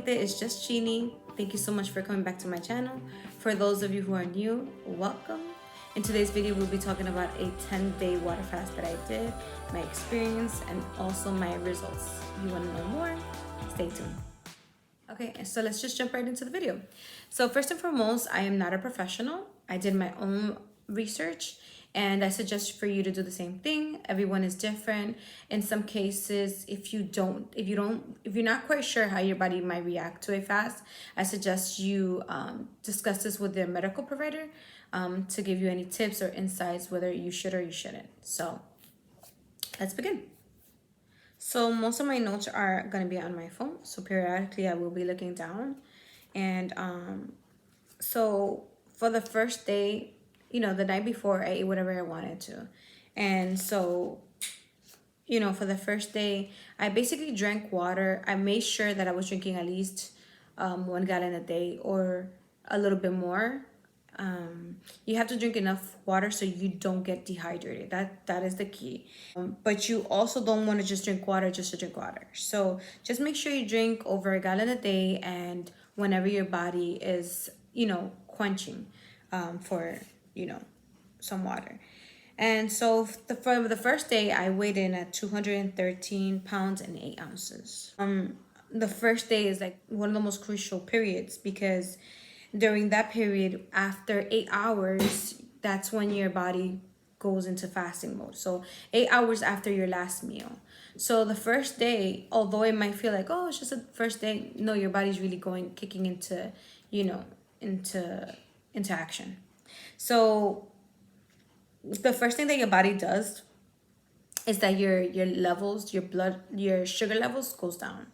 gente, it's just Chini. Thank you so much for coming back to my channel. For those of you who are new, welcome. In today's video, we'll be talking about a 10-day water fast that I did, my experience, and also my results. If you want to know more, stay tuned. Okay, so let's just jump right into the video. So first and foremost, I am not a professional. I did my own research and I suggest for you to do the same thing. Everyone is different. In some cases, if you're not quite sure how your body might react to a fast, I suggest you discuss this with the medical provider to give you any tips or insights whether you should or you shouldn't. So let's begin. So most of my notes are going to be on my phone. So periodically I will be looking down. And so for the first day, the night before, I ate whatever I wanted to. And so, for the first day, I basically drank water. I made sure that I was drinking at least 1 gallon a day or a little bit more. You have to drink enough water so you don't get dehydrated. That is the key. But you also don't want to just drink water just to drink water. So just make sure you drink over 1 gallon a day and whenever your body is, quenching for, some water. And so for the first day, I weighed in at 213 pounds and 8 ounces. The first day is like one of the most crucial periods because during that period, after 8 hours, that's when your body goes into fasting mode. So 8 hours after your last meal. So the first day, although it might feel like, oh, it's just a first day, no, your body's really kicking into, into action. So the first thing that your body does is that your levels, your sugar levels goes down.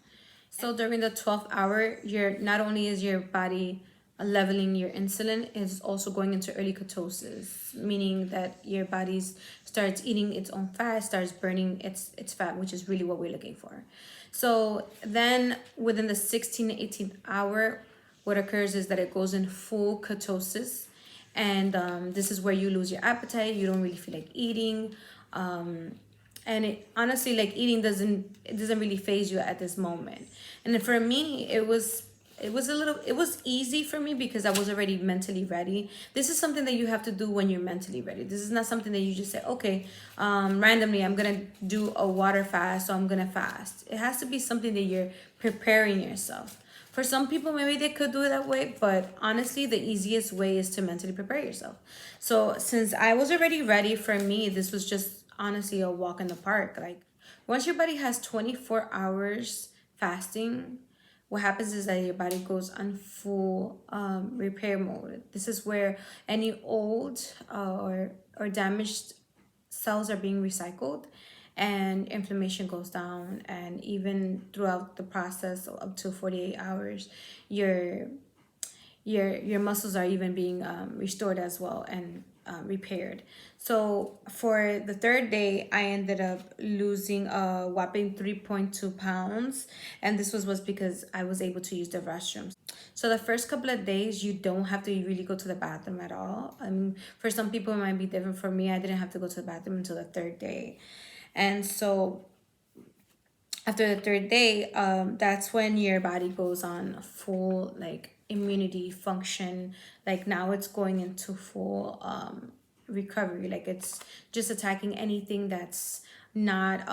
So during the 12th hour, not only is your body leveling your insulin, is also going into early ketosis, meaning that your body starts eating its own fat, starts burning its fat, which is really what we're looking for. So then within the 16th to 18th hour, what occurs is that it goes in full ketosis. And this is where you lose your appetite. You don't really feel like eating. And it honestly, like eating doesn't really faze you at this moment. And for me, it was easy for me because I was already mentally ready. This is something that you have to do when you're mentally ready. This is not something that you just say, okay, randomly I'm gonna do a water fast, so I'm gonna fast. It has to be something that you're preparing yourself. For some people, maybe they could do it that way, but honestly, the easiest way is to mentally prepare yourself. So since I was already ready, for me, this was just honestly a walk in the park. Like once your body has 24 hours fasting, what happens is that your body goes on full repair mode. This is where any old or damaged cells are being recycled and inflammation goes down, and even throughout the process up to 48 hours your muscles are even being restored as well and repaired. So for the third day, I ended up losing a whopping 3.2 pounds, and this was because I was able to use the restrooms. So the first couple of days, you don't have to really go to the bathroom at all. I mean, for some people it might be different. For me, I didn't have to go to the bathroom until the third day. And so after the third day, that's when your body goes on full like immunity function. Like now it's going into full recovery. Like it's just attacking anything that's not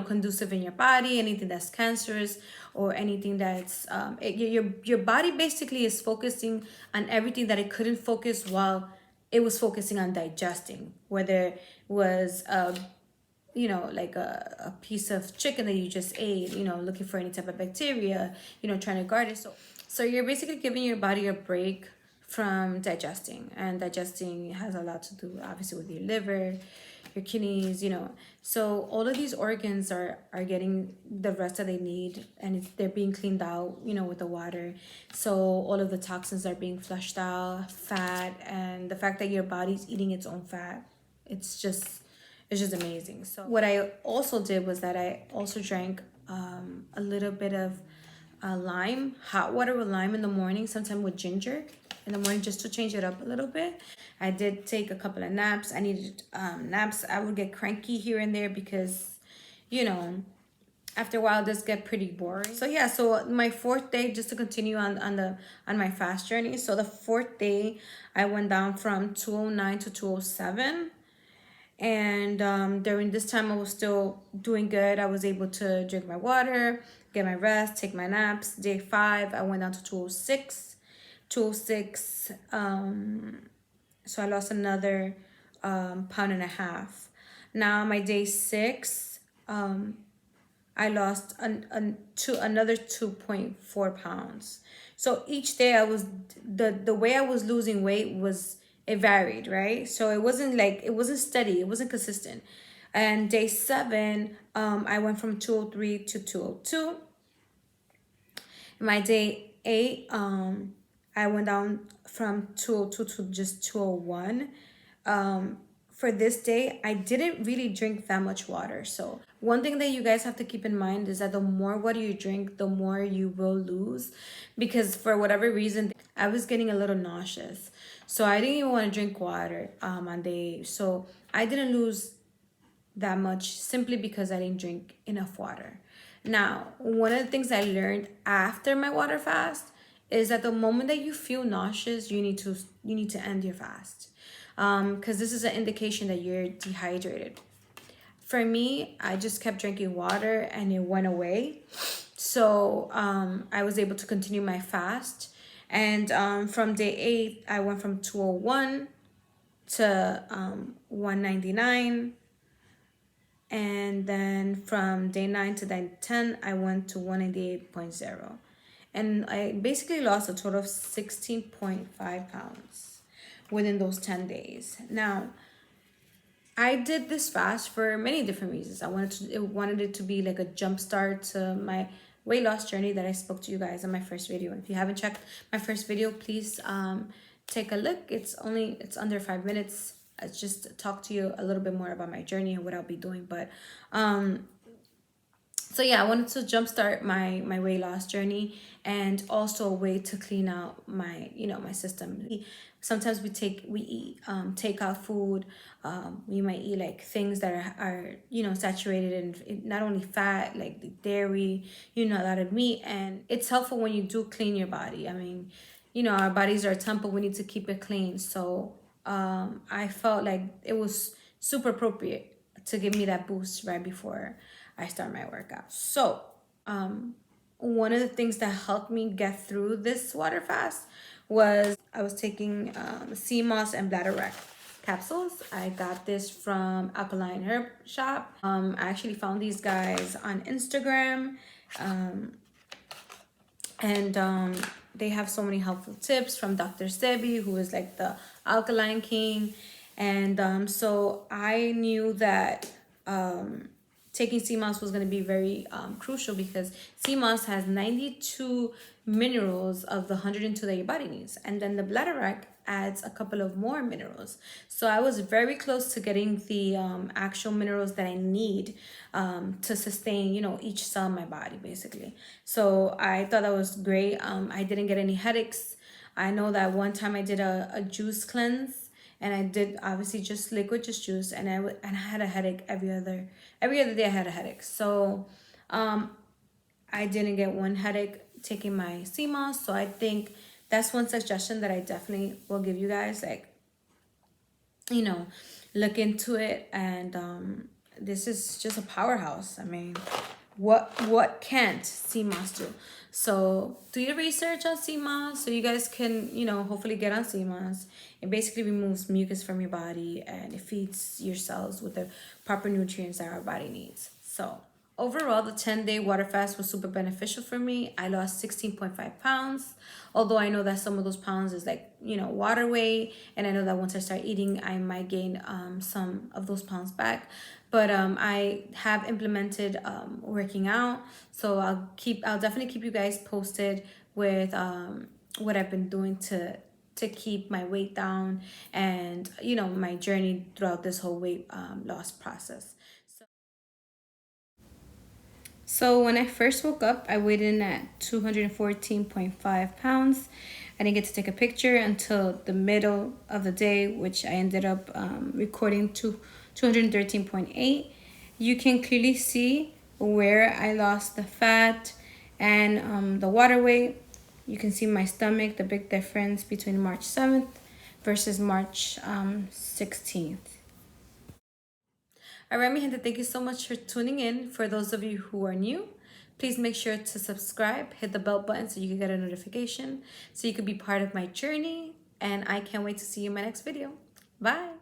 conducive in your body, anything that's cancerous or anything that's your body basically is focusing on everything that it couldn't focus while it was focusing on digesting, whether it was like a piece of chicken that you just ate, looking for any type of bacteria, trying to guard it. So you're basically giving your body a break from digesting, and digesting has a lot to do obviously with your liver, your kidneys, so all of these organs are getting the rest that they need, and they're being cleaned out, with the water. So all of the toxins are being flushed out, fat, and the fact that your body's eating its own fat, it's just amazing. So what I also did was that I also drank a little bit of lime, hot water with lime in the morning, sometime with ginger in the morning, just to change it up a little bit. I did take a couple of naps. I needed naps. I would get cranky here and there because, after a while this get pretty boring. So yeah, so my fourth day, just to continue on my fast journey. So the fourth day I went down from 209 to 207. And during this time I was still doing good. I was able to drink my water, get my rest, take my naps. Day 5 I went down to 206. 206, so I lost another pound and a half. Now my day 6, I lost another 2.4 pounds. So each day I was, the way I was losing weight was, it varied, right? So it wasn't like, it wasn't steady, it wasn't consistent. And day 7, I went from 203 to 202. My day 8, I went down from 202 to just 201. For this day, I didn't really drink that much water. So one thing that you guys have to keep in mind is that the more water you drink, the more you will lose. Because for whatever reason, I was getting a little nauseous. So I didn't even want to drink water on day 8. So I didn't lose that much simply because I didn't drink enough water. Now, one of the things I learned after my water fast is that the moment that you feel nauseous, you need to end your fast, because this is an indication that you're dehydrated. For me, I just kept drinking water and it went away. So I was able to continue my fast. And from day 8, I went from 201 to 199. And then from day 9 to day 10, I went to 188.0. And I basically lost a total of 16.5 pounds within those 10 days. Now, I did this fast for many different reasons. I wanted it to be like a jump start to my weight loss journey that I spoke to you guys in my first video. If you haven't checked my first video, please take a look. It's under 5 minutes. I just talk to you a little bit more about my journey and what I'll be doing. But so yeah, I wanted to jumpstart my weight loss journey, and also a way to clean out my system. Sometimes we eat takeout food. We might eat like things that are saturated in not only fat, like the dairy, a lot of meat. And it's helpful when you do clean your body. I mean, our bodies are a temple. We need to keep it clean. So I felt like it was super appropriate to give me that boost right before I start my workout. So one of the things that helped me get through this water fast was I was taking sea moss and bladderwrack capsules. I got this from Alkaline Herb Shop. I actually found these guys on Instagram. And they have so many helpful tips from Dr. Sebi, who is like the alkaline king. And so I knew that taking sea moss was going to be very crucial, because sea moss has 92 minerals of the 102 that your body needs. And then the bladderwrack adds a couple of more minerals. So I was very close to getting the actual minerals that I need to sustain, each cell in my body, basically. So I thought that was great. I didn't get any headaches. I know that one time I did a juice cleanse, and I did obviously just liquid, just juice, and I had a headache every other day. I had a headache. So I didn't get one headache taking my sea moss. So I think that's one suggestion that I definitely will give you guys. Like, look into it. And this is just a powerhouse. I mean, what can't sea moss do? So do your research on sea moss so you guys can, hopefully get on sea moss. It basically removes mucus from your body, and it feeds your cells with the proper nutrients that our body needs. So overall, the 10-day water fast was super beneficial for me. I lost 16.5 pounds. Although I know that some of those pounds is like, water weight. And I know that once I start eating, I might gain some of those pounds back. But I have implemented working out. So I'll definitely keep you guys posted with what I've been doing to keep my weight down, and my journey throughout this whole weight loss process. So when I first woke up, I weighed in at 214.5 pounds. I didn't get to take a picture until the middle of the day, which I ended up recording to 213.8. You can clearly see where I lost the fat and the water weight. You can see my stomach, the big difference between March 7th versus March 16th. All right, mi gente, thank you so much for tuning in. For those of you who are new, please make sure to subscribe, hit the bell button so you can get a notification, so you can be part of my journey. And I can't wait to see you in my next video. Bye.